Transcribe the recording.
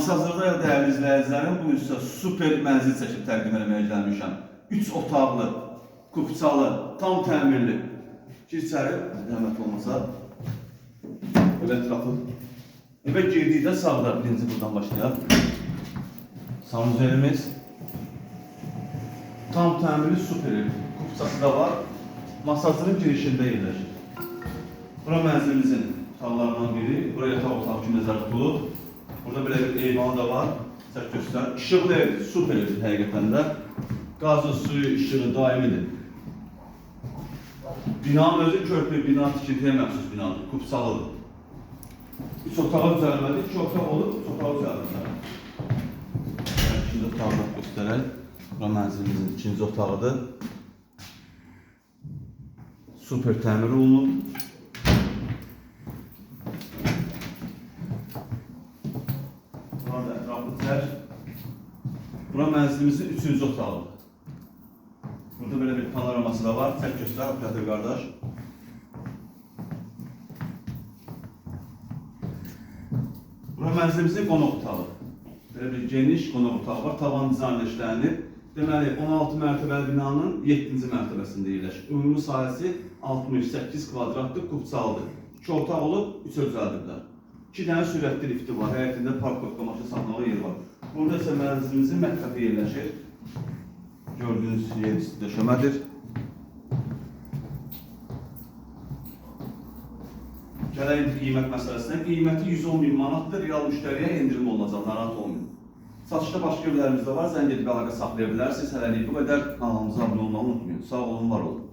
Masazırda değerli izləyicilərim, bu isə super mənzil çəkib təqdim etməyə gəlmişəm. 3 otaqlı, kupçalı, tam təmirli. Gir içəri, rəhmət olmasa. Evə ətrafı. Evə girdikdə sağda, birinci buradan başlayaq. Sanuzelimiz. Tam təmirli, super ev. Kupçası da var. Masazırın girişində yerləşir. Bura mənzilimizin otaqlarından biri. Buraya yataq otağı kimi nəzərdə tutulub. Burada belə bir eyvanı da var. Səhv göstər. İşıqlı evdir, super evdir həqiqətən də. Qazı, suyu, işığı daimidir. Binanın özü körpü, bina tikintiyə məxsus binadır, kupçalıdır. 3 otağa düzəlmədi, 2 otaq olub, 3 otağa düzəlmədi. İkinci otağı göstərək. Bura mənzilimizin ikinci otağıdır. Super təmir olunub. Bura mənzilimizin 3-cü otağıdır. Burada belə bir panoraması da var. Çək göstər, operator qardaş. Bura mənzilimizin qonaq otağı. Belə bir geniş qonaq otağı var. Tavan dizaynla işlənib. Deməli, 16 mərtəbəli binanın 7-ci mərtəbəsində yerləşir. Ümumi sahəsi 68 kvadratlı kupçalıdır. 2 otaq olub, 3 özəldirlər. 2 dənə sürətli lifti var. Həyətində parkovka maşın saxlamağa yer var. Burada isə mənzilimizin mətbəxi yerləşir. Gördüyünüz yer döşəmədir. Gələk qiymət məsələsinə. Qiyməti 110.000 manatdır. Real müştəriyə endirim olunacaq, narahat olmayın. Satışda başqa evlərimiz də var. Zəng edib əlaqə saxlaya bilərsiniz. Hələlik bu qədər. Kanalımıza abunə olmağı unutmayın. Sağ olun, var olun.